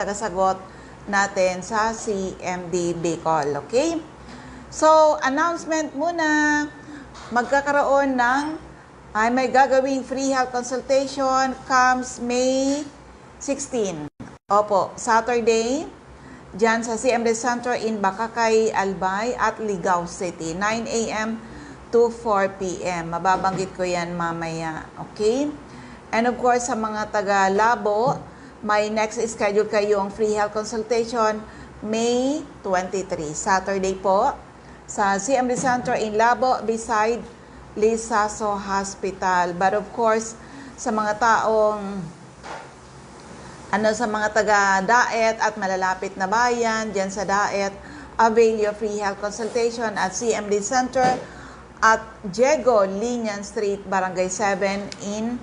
tagasagot natin sa CMD Bicol. Okay? So, announcement muna. Magkakaroon may gagawing free health consultation comes May 16. Opo, Saturday, dyan sa CMD Center in Bacacay, Albay at Ligao City. 9 a.m. to 4 p.m. Mababanggit ko yan mamaya. Okay? And of course, sa mga taga-Labo, may next schedule kayong free health consultation May 23, Saturday po, sa CMD Center in Labo beside Lisaso Hospital. But of course, sa mga taong sa mga taga-Daet at malalapit na bayan, dyan sa Daet, avail your free health consultation at CMD Center at Diego Linian Street, Barangay 7 in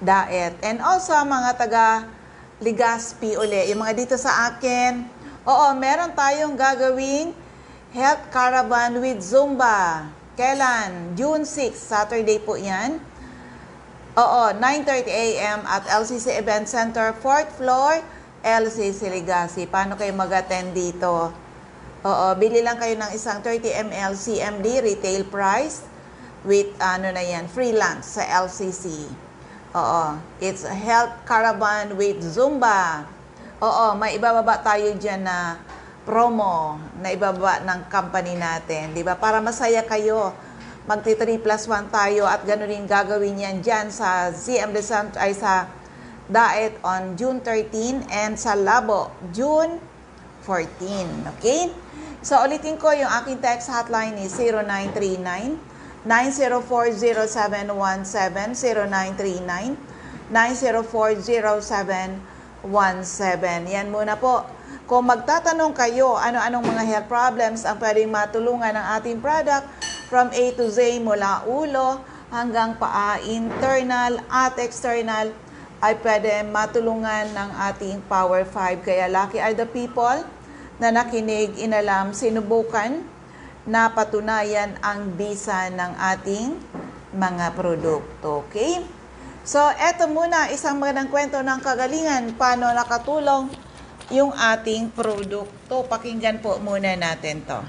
Daet. And also, mga taga-Legazpi uli, yung mga dito sa akin, meron tayong gagawing health caravan with Zumba. Kailan? June 6, Saturday po yan. 9:30 a.m. at LCC Event Center, 4th floor, LCC Legazpi. Paano kayo mag-attend dito? Bili lang kayo ng isang 30 ml CMD retail price with free lunch sa LCC. It's a health caravan with Zumba. May ibababa tayo dyan na promo na ibababa ng company natin, di ba? Para masaya kayo. Magti 3+1 tayo at gano'n rin gagawin yan dyan sa CMD Center ay sa Daet on June 13 and sa Labo June 14. Okay? So ulitin ko, yung aking text hotline is 0939 9040717, 0939 9040717. Yan muna po. Kung magtatanong kayo ano-anong mga health problems ang pwedeng matulungan ng ating product from A to Z mula ulo hanggang paa, internal at external, ay pwede matulungan ng ating Power 5. Kaya lucky are the people na nakinig, inalam, sinubukan, napatunayan ang bisa ng ating mga produkto. Okay? So, eto muna, isang magandang kwento ng kagalingan, paano nakatulong yung ating produkto. Pakinggan po muna natin to.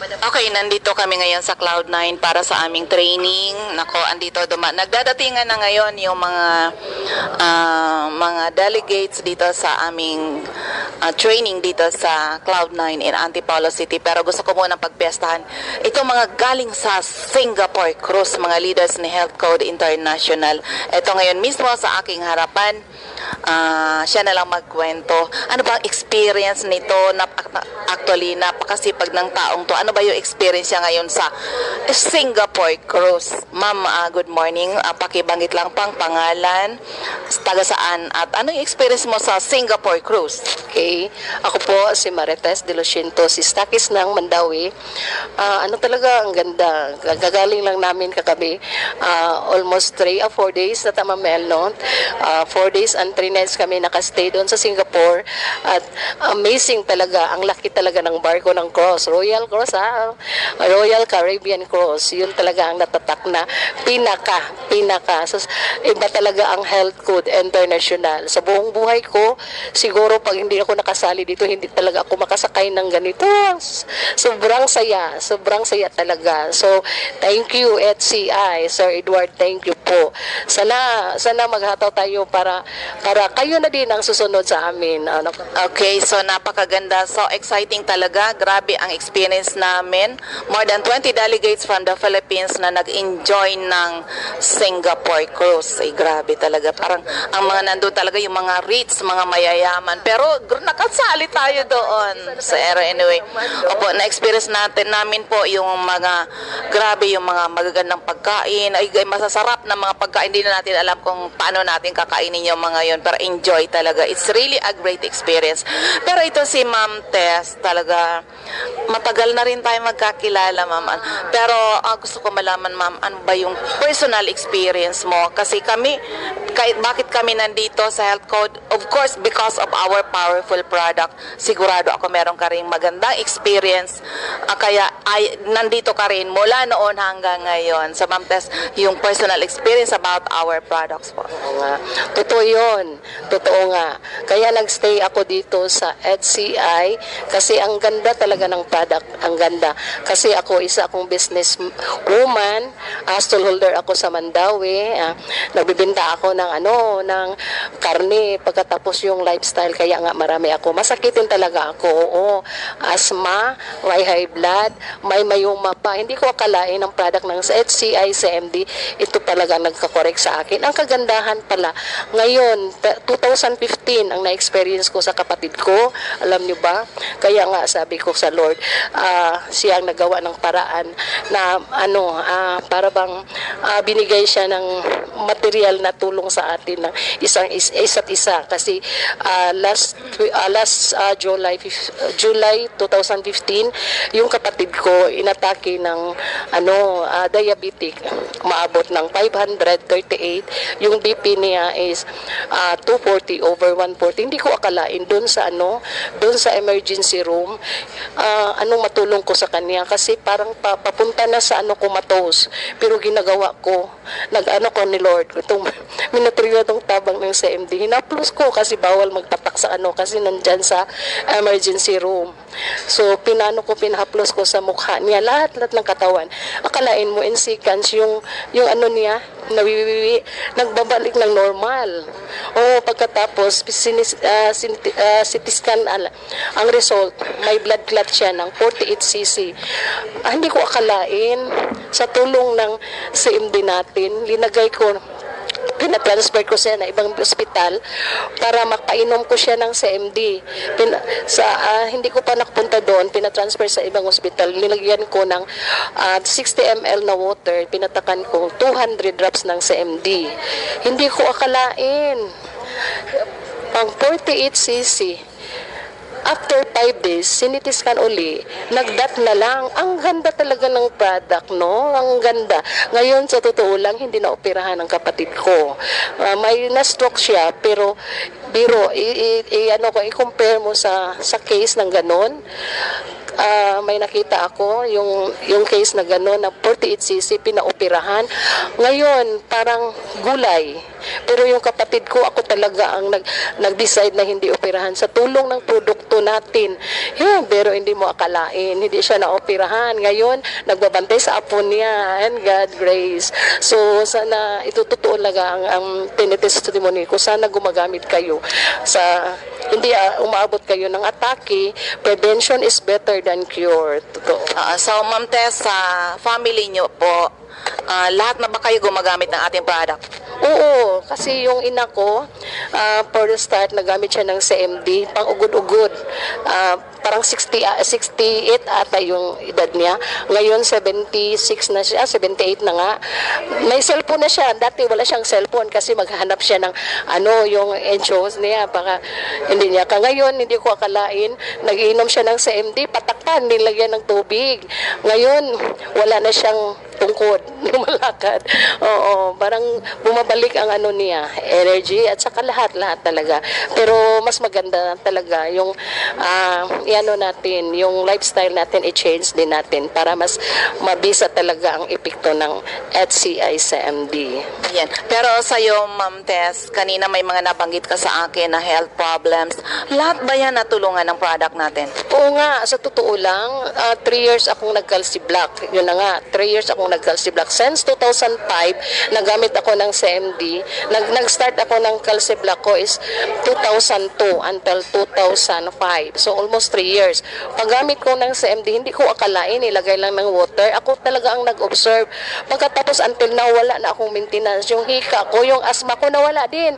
Okay, nandito kami ngayon sa Cloud9 para sa aming training. Nagdadatingan na ngayon yung mga delegates dito sa aming training dito sa Cloud9 in Antipolo City. Pero gusto ko muna pagpiestahan itong mga galing sa Singapore Cruise, mga leaders ni Health Code International. Ito ngayon mismo sa aking harapan. Siya na lang magkwento. Ano ba ang experience nito? Actually, napakasipag ng taong to. Ano ba yung experience niya ngayon sa Singapore Cruise? Ma'am, good morning. Pakibanggit lang pang pangalan, taga saan, at ano yung experience mo sa Singapore Cruise? Okay. Ako po si Marites de Luciento, si Stakis ng Mandawi. Talaga, ang ganda. Gagaling lang namin kagabi. Almost 3 or 4 days na tamamel, no? 4 days and 3 nights kami nakastay doon sa Singapore. At amazing talaga. Ang laki talaga ng barko ng Cross. Royal Cross, Royal Caribbean Cross. Yun talaga ang natatak na pinaka. So, iba talaga ang Health Code International. Sa buong buhay ko, siguro pag hindi ako nakasali dito, hindi talaga ako makasakay ng ganito. Sobrang saya talaga. So, thank you HCI, Sir Edward, thank you po. Sana maghataw tayo para kayo na din ang susunod sa amin. Okay, so napakaganda. So exciting talaga. Grabe ang experience namin. More than 20 delegates from the Philippines na nag-enjoy ng Singapore Cruise. Ay, grabe talaga. Parang ang mga nandun talaga yung mga rich, mga mayayaman. Pero nakasali tayo doon sa anyway. Opo, na-experience namin po yung grabe yung mga magagandang pagkain. Ay, masasarap na mga pagkain. Hindi na natin alam kung paano natin kakainin yung mga yun. Pero enjoy talaga. It's really a great experience. Pero ito si Ma'am Tess, talaga matagal na rin tayo magkakilala, Ma'am. Pero gusto ko malaman, Ma'am, ano ba yung personal experience mo? Kasi bakit kami nandito sa Health Code? Of course, because of our powerful product. Sigurado ako meron ka rin magandang experience. Kaya nandito ka rin mula noon hanggang ngayon. So, Ma'am Tess, yung personal experience about our products po. Totoo yun. Totoo nga. Kaya nagstay ako dito sa HCI kasi ang ganda talaga ng product. Ang ganda. Kasi ako, isa akong business woman, stallholder ako sa Mandawi. Nagbibinta ako ng ng karne pagkatapos yung lifestyle. Kaya nga marami ako. Masakitin talaga ako. Oo. Asthma, may high blood, may mayoma pa. Hindi ko akalain ang product ng HCI, CMD, ito talaga nagkakorek sa akin. Ang kagandahan pala, ngayon, 2015 ang na-experience ko sa kapatid ko. Alam niyo ba? Kaya nga sabi ko sa Lord, siya ang nagawa ng paraan na para bang binigay siya ng material na tulong sa atin ng isa't isa kasi last July 2015 yung kapatid ko inatake ng diabetic, maabot ng 538. Yung BP niya is 240/140. Hindi ko akalain doon sa emergency room matulong ko sa kanya kasi parang papunta na sa comatose. Pero ginagawa ko, ko ni Lord, itong minatriyo itong tabang ng CMD. Hinaplos ko kasi bawal magpatak sa kasi nandyan sa emergency room. So pinahaplos ko sa mukha niya lahat ng katawan. Akalain mo in seconds yung niya nawiwiwi, nagbabalik ng normal. Pagkatapos CT scan ang result, may blood clot siya ng 48 cc. Hindi ko akalain sa tulong ng CMD natin, pinatransfer ko siya na ibang ospital para makainom ko siya ng CMD. Hindi ko pa nakapunta doon, pinatransfer sa ibang ospital. Nilagyan ko ng 60 ml na water, pinatakan ko 200 drops ng CMD. Hindi ko akalain. Pang 48 cc. After 5 days, sinitiskan uli, nagdat na lang. Ang ganda talaga ng product, no? Ang ganda. Ngayon, sa totoo lang, hindi na operahan ng kapatid ko. May na-stroke siya, pero i-compare mo sa case ng ganon. May nakita ako yung case na gano'n na 48cc pinaoperahan. Ngayon, parang gulay. Pero yung kapatid ko, ako talaga ang nag-decide na hindi operahan sa tulong ng produkto natin. Pero hindi mo akalain, hindi siya na-operahan. Ngayon, nagbabantay sa apo niya and God grace. So, sana ito totoo laga ang tinitestimony ko. Sana gumagamit kayo sa hindi umaabot kayo ng atake. Prevention is better than cure. Totoo. So, Ma'am Tess, sa family niyo po, lahat na ba kayo gumagamit ng ating product? Oo, kasi yung ina ko, for the start, nagamit siya ng CMD, pang ugod-ugod. Parang 68 ata yung edad niya. Ngayon, 76 na siya, 78 na nga. May cellphone na siya. Dati wala siyang cellphone kasi maghanap siya ng yung enchos niya. Baka hindi niya. Ngayon, hindi ko akalain, nag-iinom siya ng CMD, patakpan, nilagyan ng tubig. Ngayon, wala na siyang tungkod, lumalakad. Oo, parang bumabalik ang niya, energy at saka lahat talaga. Pero mas maganda talaga yung natin, yung lifestyle natin i-change din natin para mas mabisa talaga ang epekto ng HCI CMD. Yan. Pero sa'yo, Ma'am Tess, kanina may mga nabanggit ka sa akin na health problems. Lahat ba yan natulungan ng product natin? Oo nga, sa totoo lang, 3 years akong nag-calci block. Yun na nga, 3 years akong nag-calci block. Since 2005, nagamit ako ng CMD. Nag-start ako ng calci block ko is 2002 until 2005. So almost 3 years. Paggamit ko ng CMD, hindi ko akalain, ilagay lang ng water. Ako talaga ang nag-observe. Pagkatapos until now, wala na akong maintenance. Yung hika ko, yung asthma ko, nawala din.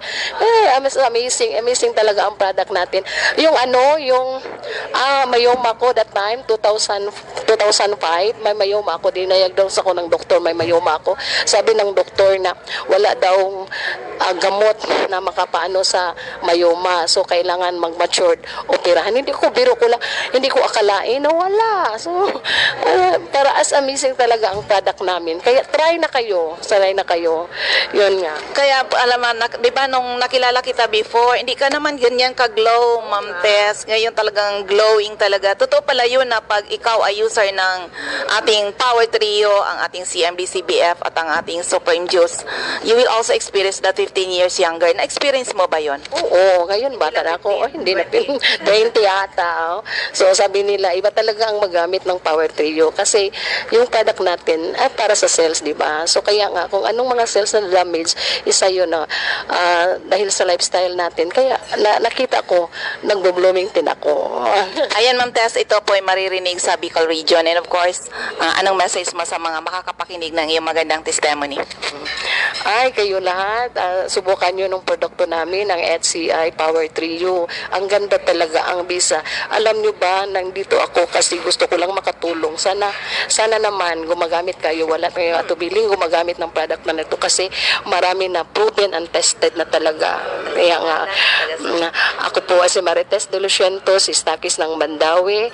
Amazing talaga ang product natin. Yung mayoma ko that time, 2005, may mayoma ako, dinayagdose ako ng doktor, may mayoma ako. Sabi ng doktor na wala daw gamot na makapaano sa mayoma. So, kailangan mag-matured operahan. Biro ko lang, hindi ko akalain na wala. So, para as amazing talaga ang product namin. Kaya, try na kayo. Yun nga. Kaya, di ba nung nakilala kita before, hindi ka naman ganyan ka-glow, Ma'am Tess. Ngayon talagang glowing talaga. Totoo pala yun na pag ikaw ay user ng ating Power Trio, ang ating CMD, CBF, at ang ating Supreme Juice, you will also experience that 15 years younger. Na-experience mo ba yon? Oo, ngayon bata na ako. Oh, hindi na 20 yata. Oh. So sabi nila, iba talaga ang magamit ng Power Trio kasi yung product natin ay para sa cells, di ba? So kaya nga, kung anong mga cells na damage, isa yun na dahil sa lifestyle natin. Kaya nakita ko, nagbo-blooming din ako. Ayan, Ma'am Tess, ito po ay maririnig sa Bicol Region. And of course, anong message mo sa mga makakapakinig ng iyong magandang testimony? Ay, kayo lahat, subukan nyo ng produkto namin, ang HCI Power Trio. Ang ganda talaga ang bisa. Alam nyo ba, nandito ako kasi gusto ko lang makatulong. Sana naman gumagamit kayo, wala kayo atubiling gumagamit ng product na ito kasi marami na proven and tested na talaga. Kaya nga, ako po si Marites de Luciento, si Stakis ng Mandawi.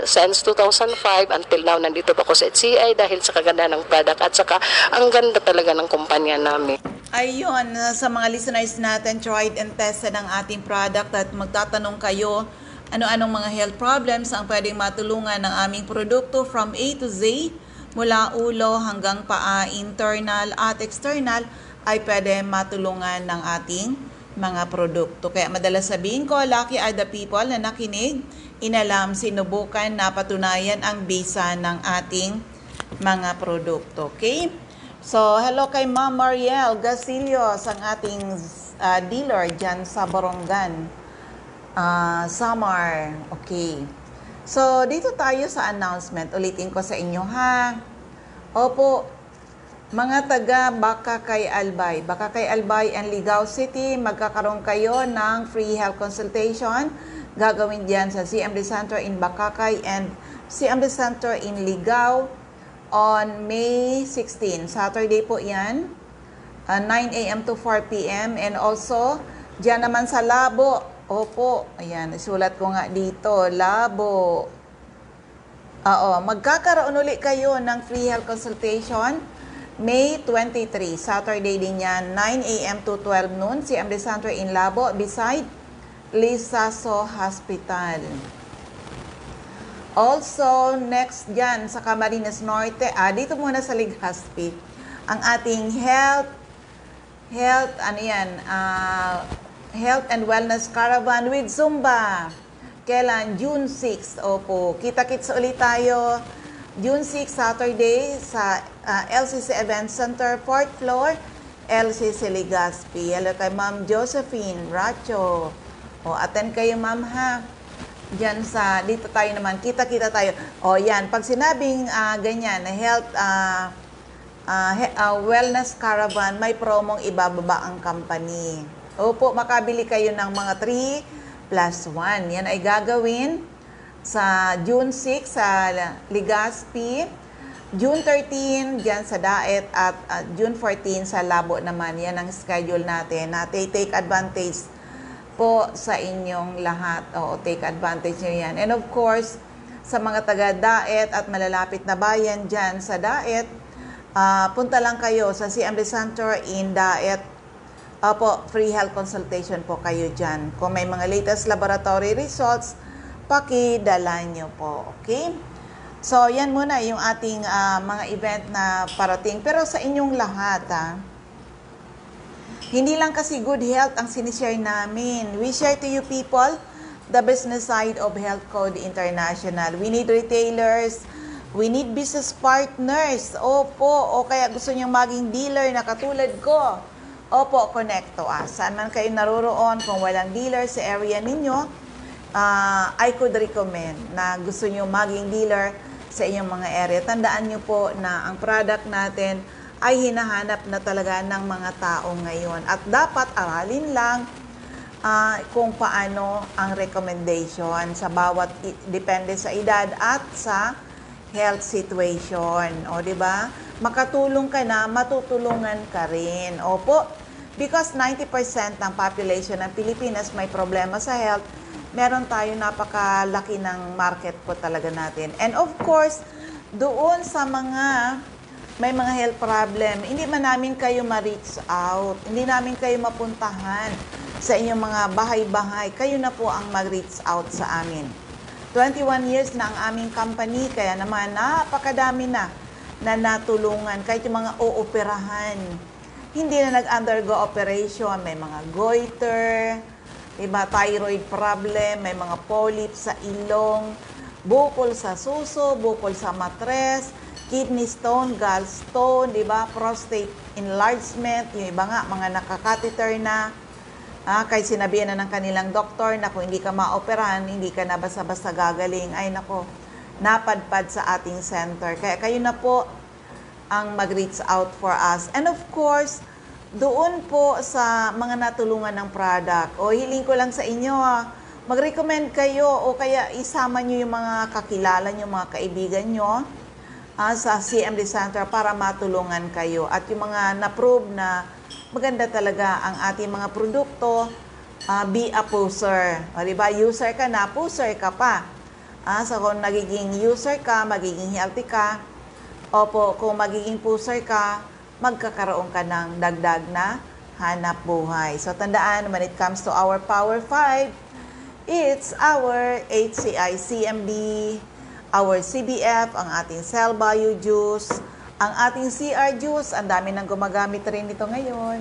Since 2005 until now, nandito pa ako sa HCI dahil sa kaganda ng product at saka ang ganda talaga ng kumpanya namin. Ayun, sa mga listeners natin, tried and tested ang ating product at magtatanong kayo ano-anong mga health problems ang pwedeng matulungan ng aming produkto from A to Z, mula ulo hanggang paa, internal at external, ay pwede matulungan ng ating mga produkto. Kaya madalas sabihin ko, lucky are the people na nakinig, inalam, sinubukan, napatunayan ang bisa ng ating mga produkto. Okay? So, hello kay Ma'am Mariel Gasillos, ang ating dealer dyan sa Borongan, Samar. Okay. So, dito tayo sa announcement. Ulitin ko sa inyo, ha? Opo, mga taga Bakakay Albay and Ligao City, magkakaroon kayo ng free health consultation. Gagawin diyan sa CMD Center in Bakakay and CMD Center in Ligao on May 16. Saturday po yan, 9 a.m. to 4 p.m. And also, diyan naman sa Labo. Opo, ayan, isulat ko nga dito, Labo. Magkakaroon ulit kayo ng free health consultation May 23, Saturday din yan, 9 a.m. to 12 noon, CMD Center in Labo, beside Lisaso Hospital. Also, next dyan sa Camarines Norte, dito muna sa Legazpi, ang ating health and wellness caravan with Zumba. Kailan? June 6. Opo, kita-kits ulit tayo. June 6, Saturday, sa LCC Event Center, 4th floor, LCC Legazpi. Hello kay Ma'am Josephine Racho. Attend kayo, ma'am, ha? Diyan dito tayo naman, kita-kita tayo. Yan, pag sinabing ganyan, health, wellness caravan, may promong ibababa ang company. Opo, makabili kayo ng mga 3+1. Yan ay gagawin sa June 6 sa Legazpi, June 13 diyan sa Daet, at June 14 sa Labo naman. Yan ang schedule natin. Take advantage po sa inyong lahat. Take advantage nyo yan. And of course, sa mga taga Daet at malalapit na bayan diyan sa Daet, punta lang kayo sa CMD Center in Daet. Free health consultation po kayo dyan. Kung may mga latest laboratory results, pakidala nyo po. Okay? So, yan muna yung ating mga event na parating. Pero sa inyong lahat, hindi lang kasi good health ang sinishare namin. We share to you people the business side of Health Code International. We need retailers, we need business partners. Opo, o kaya gusto nyo maging dealer na katulad ko. Opo, connect to us. Saan man kayo naroroon, kung walang dealer sa area ninyo, I could recommend na gusto nyo maging dealer sa inyong mga area. Tandaan nyo po na ang product natin ay hinahanap na talaga ng mga tao ngayon. At dapat aralin lang kung paano ang recommendation sa bawat, depende sa edad at sa health situation. O, di ba? Makatulong ka na, matutulungan ka rin. Opo, because 90% ng population ng Pilipinas may problema sa health, meron tayo napakalaki ng market po talaga natin. And of course, doon sa mga may mga health problem, hindi man namin kayo ma-reach out, hindi namin kayo mapuntahan sa inyong mga bahay-bahay. Kayo na po ang mag-reach out sa amin. 21 years na ang aming company, kaya naman napakadami na natulungan. Kahit yung mga ooperahan, hindi na nag-undergo operation, may mga goiter, diba, thyroid problem, may mga polyps sa ilong, bukol sa suso, bukol sa matres, kidney stone, gallstone, diba, prostate enlargement, yung iba nga, mga nakakatheter na, kahit sinabihan na ng kanilang doktor na kung hindi ka maoperahan, hindi ka na basta-basta gagaling, ay nako, napadpad sa ating center. Kaya kayo na po ang mag-reach out for us. And of course, doon po sa mga natulungan ng product, o hiling ko lang sa inyo, mag-recommend kayo o kaya isama nyo yung mga kakilala nyo, mga kaibigan nyo sa CMD Center para matulungan kayo. At yung mga na-prove na maganda talaga ang ating mga produkto, be a pusher. O diba, user ka na, pusher ka pa. So kung nagiging user ka, magiging healthy ka, opo, kung magiging pusher ka, magkakaroon ka ng dagdag na hanap buhay. So tandaan, when it comes to our Power 5, it's our HCI CMD, our CBF, ang ating Cell Bio Juice, ang ating CR Juice, ang dami nang gumagamit rin ito ngayon.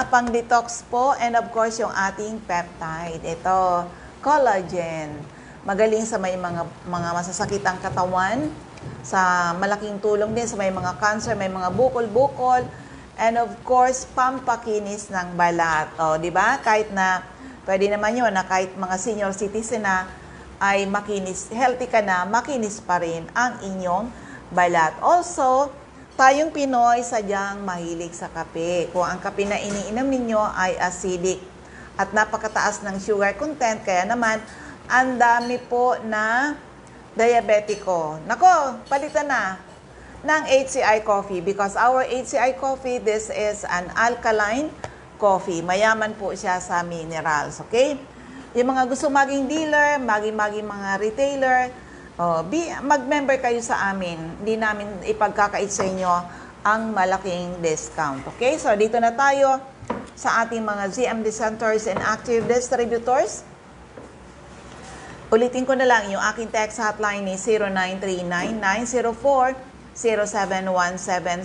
Pang-detox po, and of course yung ating peptide. Ito, collagen. Magaling sa may mga masasakitang katawan, sa malaking tulong din sa may mga cancer, may mga bukol-bukol, and of course, pampakinis ng balat. O, di ba? Kahit na, pwede naman yun na kahit mga senior citizen na ay makinis, healthy ka na, makinis pa rin ang inyong balat. Also, tayong Pinoy sadyang mahilig sa kape. Kung ang kape na iniinom ninyo ay acidic at napakataas ng sugar content, kaya naman, ang dami po na diabetiko. Nako, palitan na ng HCI coffee because our HCI coffee, this is an alkaline coffee. Mayaman po siya sa minerals, okay? Yung mga gusto maging dealer, maging mga retailer, mag-member kayo sa amin. Hindi namin ipagkakait sa inyo ang malaking discount, okay? So, dito na tayo sa ating mga CMD centers and active distributors. Ulitin ko na lang, yung aking text hotline ni 0939-904-0717,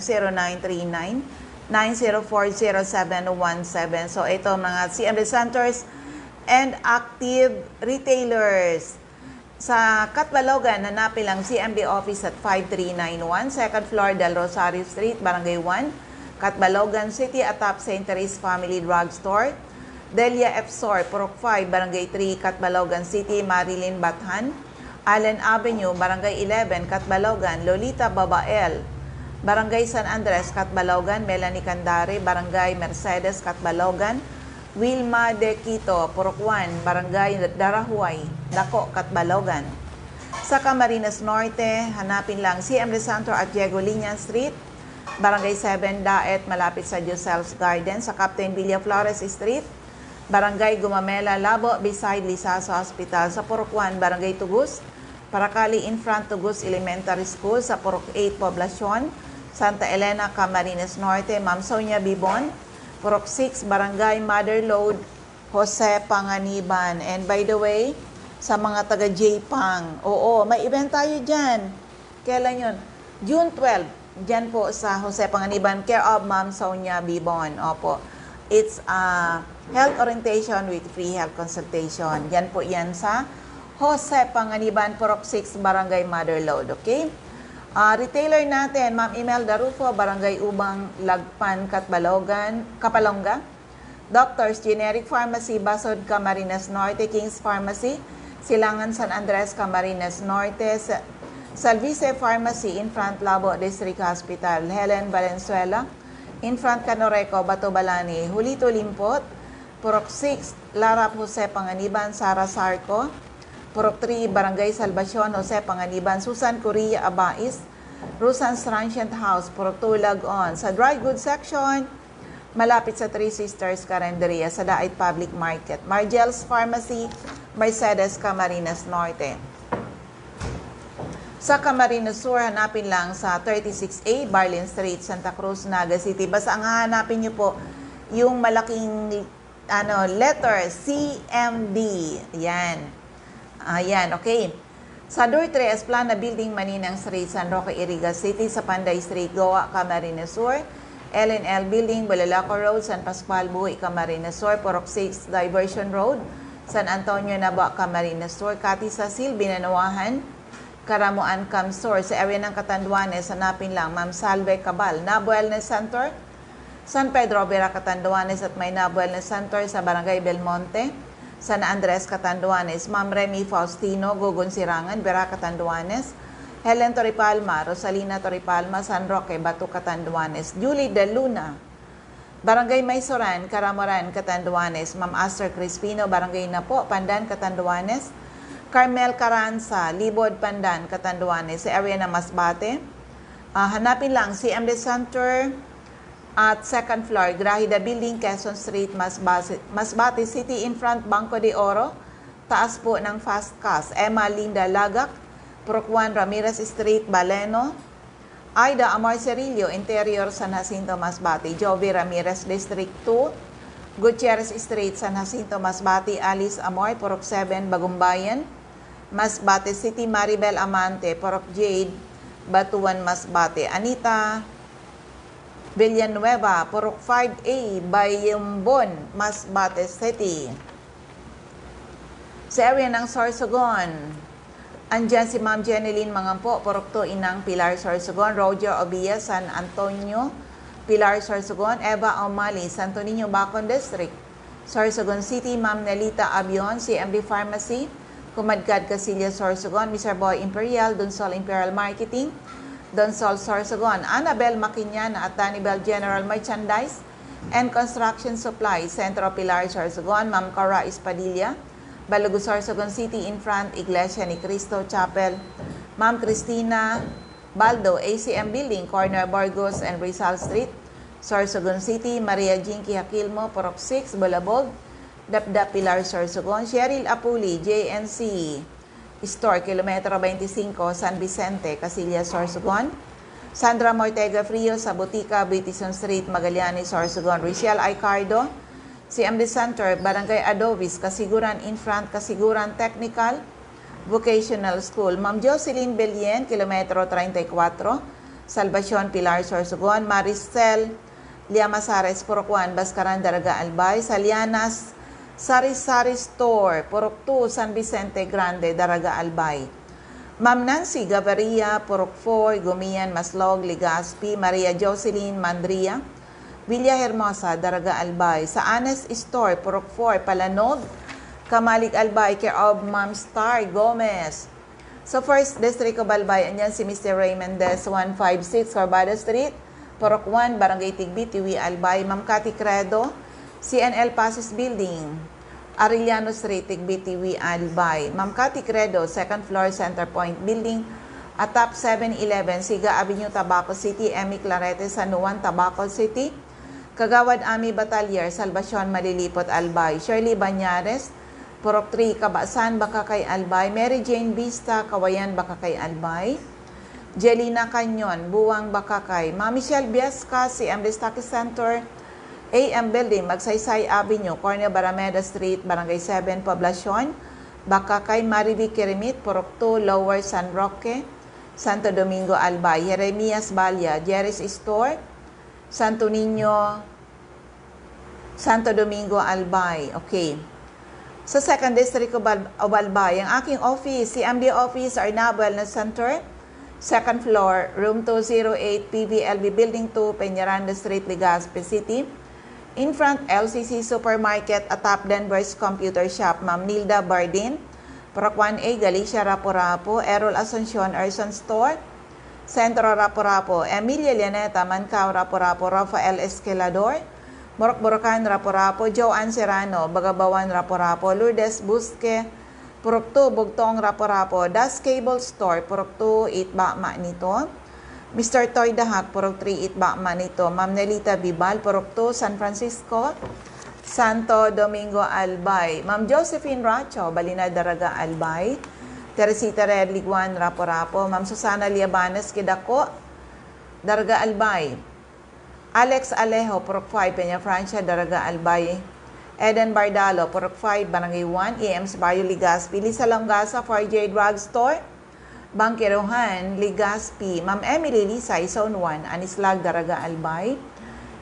0939-904-0717. So, ito mga CMD centers and active retailers. Sa Catbalogan, hanapin lang CMD office at 5391, second floor, Del Rosario Street, Barangay 1, Catbalogan City, atop St. Therese Family Drugstore. Delia F. Sor, Purok 5, Barangay 3, Catbalogan City, Marilyn Bathan. Allen Avenue, Barangay 11, Catbalogan, Lolita Babael. Barangay San Andres, Catbalogan, Melanie Candare, Barangay Mercedes, Catbalogan. Wilma De Quito, Purok 1, Barangay Darahuay, Dako, Catbalogan. Sa Camarines Norte, hanapin lang CMD Center at Diego Liñan Street, Barangay 7, Daet, malapit sa Josel's Garden. Sa Captain Villa Flores Street, Barangay Gumamela, Labo, beside Lisaso Hospital. Sa Purok 1, Barangay Tugus, Paracali in front Tugus Elementary School. Sa Purok 8, Poblacion, Santa Elena, Camarines Norte, Ma'am Sonia Bibon. Purok 6, Barangay Mother Lode, Jose Panganiban. And by the way, sa mga taga J-Pang, oo, may event tayo dyan. Kailan yun? June 12, dyan po sa Jose Panganiban, care of Ma'am Sonia Bibon. Opo. It's health orientation with free health consultation. Yan po yan sa Jose Panganiban, Purok 6, Barangay Mother Lode. Okay? Retailer natin, Ma'am Imelda Rufo, Barangay Ubang, Lagpan, Catbalogan, Kapalonga. Doctors, Generic Pharmacy, Basod, Camarines Norte, King's Pharmacy, Silangan, San Andres, Camarines Norte, Salvice Pharmacy, in front Labo District Hospital, Helen Valenzuela, in front Canoreco, Batobalani, Julito Limpot, Purok 6, Larap, Jose Panganiban, Sara Sarco, Purok 3, Barangay Salvacion, Jose Panganiban, Susan Correa Abais, Rusan's Transient House, Purok 2, Lagon. Sa dry goods section, malapit sa Three Sisters Carinderia, sa Daet Public Market, Margel's Pharmacy, Mercedes, Camarines Norte. Sa Camarines Sur, hanapin lang sa 36A, Barlin Street, Santa Cruz, Naga City. Basta ang hahanapin nyo po, yung malaking letter, CMD. Yan. Ayan, okay. Sa Door 3, Esplana Building, Maninang Street, San Roque, Iriga City. Sa Panday Street, Goa, Camarines Sur. L&L Building, Bulalaco Road, San Pascual, Buhi, Camarines Sur, Purok 6, Diversion Road, San Antonio, Naba, Camarines Sur, Katisasil, Binanuahan, Karamuan, Camsor, sa area ng Catanduanes, hanapin lang, Ma'am Salve Cabal, Nabo Wellness Center, San Pedro, Vera, Catanduanes at may Nabo Wellness Center sa Barangay Belmonte, San Andres, Catanduanes, Ma'am Remy Faustino, Gugun Sirangan, Vera, Catanduanes, Helen Toripalma, Rosalina Toripalma, San Roque, Batu, Catanduanes, Julie De Luna, Barangay Maysoran, Caramoran, Catanduanes, Ma'am Aster Crispino, Barangay Napo, Pandan, Catanduanes, Carmel Caranza, Libod, Pandan, Catanduanes, sa area ng Masbate. Hanapin lang, CMD Center at second floor, Grahida Building, Quezon Street, Masbate City, in front, Banco de Oro, taas po ng Fast Cash, Emma Linda Lagak, Procjuan Ramirez Street, Baleno, Aida Amor Cerillo, Interior, San Jacinto, Masbate, Jovi Ramirez, District 2, Gutierrez Street, San Jacinto, Masbate, Alice Amoy, Purok 7, Bagumbayan, Masbate City, Maribel Amante, Purok Jade, Batuan, Masbate, Anita Villanueva, Purok 5A, Bayumbon, Masbate City. Sa area ng Sorsogon, andyan si Ma'am Jeneline Mangampo, Purok 2, Inang Pilar, Sorsogon, Roger Obia, San Antonio, Pilar, Sorsogon, Eva Omali, Santo Niño, Bacon District, Sorsogon City, Ma'am Nelita Abion, CMB Pharmacy, Kumadkad Casillas, Sorsogon, Mr. Boy Imperial, Donsol Imperial Marketing, Donsol Sorsogon, Annabel Maquiñana at Danibel General Merchandise and Construction Supply, Centro Pilar, Sorsogon, Ma'am Cora Espadilla, Balugu, Sorsogon City, in front, Iglesia ni Cristo Chapel, Ma'am Cristina Baldo, ACM Building, corner Burgos and Rizal Street, Sorsogon City, Maria Jinky Aquilmo, Purok 6, Bulabog, Dapdap Pilar, Sorsogon, Cheryl Apuli, JNC Store, Kilometro 25, San Vicente, Casillas, Sorsogon, Sandra Mortega Frio sa Botica, Bitison Street, Magallanes, Sorsogon, Richelle Aicardo, CMD Center, Barangay Adovis, Kasiguran in front, Kasiguran Technical Vocational School, Ma'am Jocelyn Belien, Kilometro 34, Salvacion, Pilar, Sorsogon, Maricel Liamasares, Purok 1, Bascaran, Daraga Albay, Salianas Sari-Sari Store, Purok 2, San Vicente Grande, Daraga Albay, Ma'am Nancy Gaviria, Purok 4, Gumian, Maslog, Legazpi, Maria Jocelyn Mandria, Villa Hermosa, Daraga Albay, sa Anes Store, Purok 4, Palanog, Kamalig Albay, care of Ma'am Star Gomez. Sa First District of Albay, andyan si Mr. Ray Mendez, 156 Corbada Street, Purok 1, Barangay Tigbi, Tiwi, Albay, Ma'am Cathy Credo, CNL Passes Building, Arellano Street, Tigbi, Tiwi, Albay, Ma'am Cathy Credo, second floor, Center Point Building, at Top 711, Siga Avenue, Tabaco City, Emmy Clarete, San Juan, Tabaco City, Kagawad Ami Batalyer, Salvacion, Malilipot, Albay, Shirley Banyares, Purok 3, Kabasan, Bakakay, Albay, Mary Jane Vista, Kawayan, Bakakay, Albay, Jelina Canyon, Buwang, Bakakay, Ma'am Michelle Biasca, CMD Stocky Center, AM Building, Magsaysay Avenue, Cornea Barameda Street, Barangay 7, Poblacion, Bakakay, Marivi Kirimit, Purok 2, Lower San Roque, Santo Domingo, Albay, Jeremias Balya, Jerry's Store, Santo Niño, Santo Domingo, Albay. Okay. Sa Second District of Albay, ang aking office, CMD Office, Arnab Wellness Center, second floor, room 208, PVLB Building 2, Peñaranda Street, Legazpi City. In front, LCC Supermarket, atop Denver's Computer Shop, Ma'am Nilda Bardin, Purok 1A, Galicia, Rapo-Rapo, Errol Asuncion, Erson Store, Centro, Rapo-Rapo, Emilia Llaneta, Mancao, Rapo-Rapo, Rafael Esquilador, Morok-Borocan, Rapo-Rapo, Joanne Serrano, Bagabawan, Rapo-Rapo, Lourdes Busque, Purok 2, Bugtong, Rapo-Rapo, Das Cable Store, Purok 2, Itbakma nito, Mr. Toy Dahak, Purok 3, Itbakma nito, Ma'am Nelita Bibal, Purok 2, San Francisco, Santo Domingo, Albay, Ma'am Josephine Racho, Balina, Daraga, Albay, Teresita Red Liguan, Rapo-Rapo, Ma'am Susana Liabanes, Kidako, Daraga, Albay, Alex Alejo, Purok 5, Peña Francia, Daraga, Albay, Eden Bardalo, Purok 5, Barangay 1, EMS Bayo, Legazpi, Lisa Langasa, 4J Drug Store, Bangkirohan, Legazpi, Ma'am Emily Lisay, Zone 1, Anislag, Daraga, Albay,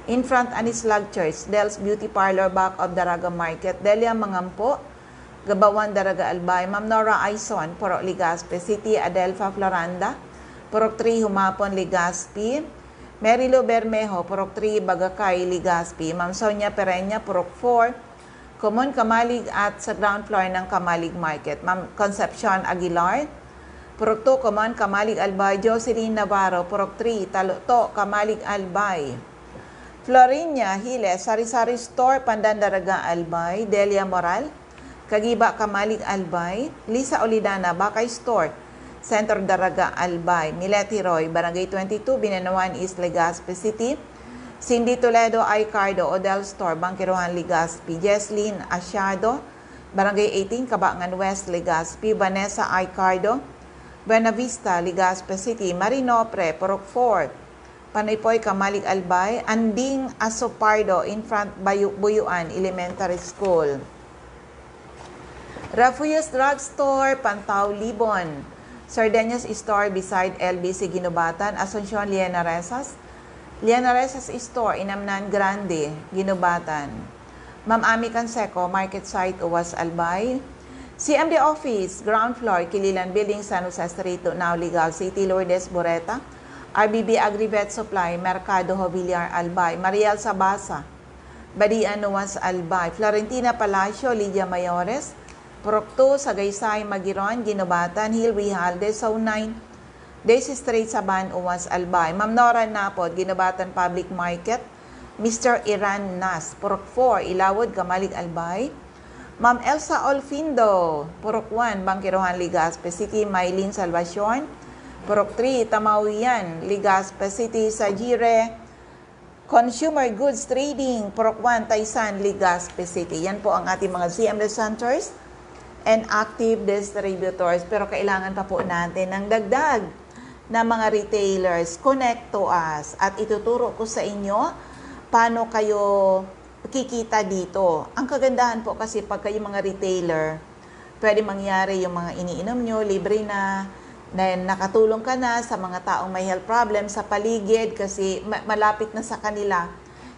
in front Anislag Church, Del's Beauty Parlor, back of Daraga Market, Delia Mangampo, Gabawan Daraga Albay, Ma'am Nora Aison, Purok Legazpi City, Adelfa Floranda, Purok 3 Humapon, Legazpi, Merilo Bermejo, Purok 3 Bagakay, Legazpi, Ma'am Sonia Pereña, Purok 4, Common Kamalig at sa ground floor ng Kamalig Market, Ma'am Concepcion Aguilar, Purok 2 Common Kamalig Albay, Jocelyn Navarro, Purok 3 Taluto, Kamalig Albay, Florinia Hiles, Sari-Sari Store, Pandandaraga Albay, Delia Moral, Kagiba Kamalig Albay, Lisa Olidana, Bakay Store, Center Daraga Albay, Mileti Roy, Barangay 22, Binanawan East, Legazpi City, Cindy Toledo, Icardo, Odell Store, Bangkiruhan, Legazpi, Jesslyn Asyado, Barangay 18, Cabangan West, Legazpi, Vanessa Icardo, Buena Vista, Legazpi City, Marinopre, Purok 4, Panaypoy, Kamalig Albay, Anding Asopardo, in front Buyuan Elementary School, Rafuyos Drugstore, Pantaw, Libon, Sardeñas Store beside LBC Ginubatan, Asuncion, Liena Resas Store, Inamnan Grande, Ginubatan, Ma'am Ami Canseco, Market Site, Uwas Albay, CMD Office, ground floor, Kililan Building, San Jose Street, Now Legal City, Lourdes Boreta, RBB Agrivet Supply, Mercado Hovillar Albay, Mariel Sabasa, Badian Uwas Albay, Florentina Palacio, Lydia Mayores, Purok 2, Sagaysay, Magiron, Ginubatan, Hill Rijalde, Zone 9, Daisy Street, Saban, Uwas Albay, Ma'am Nora Napod, Ginubatan Public Market, Mr. Iran Nas, Purok 4, Ilawod, Kamalig Albay, Ma'am Elsa Olfindo, Purok 1, Bangkiruhan, Legazpi City, Maylin Salvacion, Purok 3, Tamawian, Legazpi City, Sajire, Consumer Goods Trading, Purok 1, Taysan, Legazpi City. Yan po ang ating mga CMD centers and active distributors. Pero kailangan pa po natin ng dagdag na mga retailers. Connect to us at ituturo ko sa inyo paano kayo kikita dito. Ang kagandahan po kasi pag kayo mga retailer, pwede mangyari yung mga iniinom nyo, libre na nakatulong ka na sa mga taong may health problem sa paligid kasi malapit na sa kanila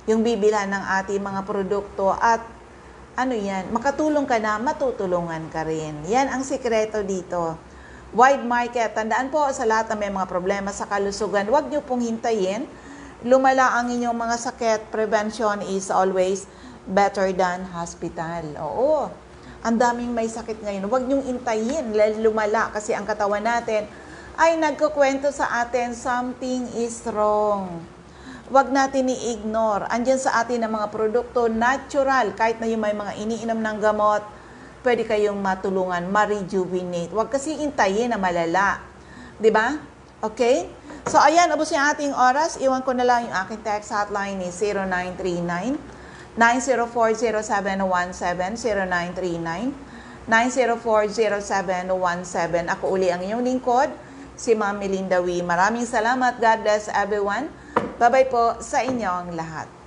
yung bibilhan ng ating mga produkto at makatulong ka na, matutulungan ka rin. Yan ang sikreto dito. Wide market. Tandaan po sa lahat na may mga problema sa kalusugan, huwag nyo pong hintayin. Lumala ang inyong mga sakit. Prevention is always better than hospital. Oo. Ang daming may sakit ngayon. Huwag nyong hintayin lumala kasi ang katawan natin ay nagkukwento sa atin something is wrong. Huwag natin i-ignore. Andyan sa atin ang mga produkto natural. Kahit na yung may mga iniinom ng gamot, pwede kayong matulungan, ma-rejuvenate. Huwag kasi intayin na malala. 'Di ba? Okay? So, ayan, ubos yung ating oras. Iwan ko na lang yung aking text hotline ni 0939-9040717, 0939-9040717. Ako uli ang inyong lingkod, si Ma'am Melinda Wee. Maraming salamat. God bless everyone. Bye-bye po sa inyong lahat.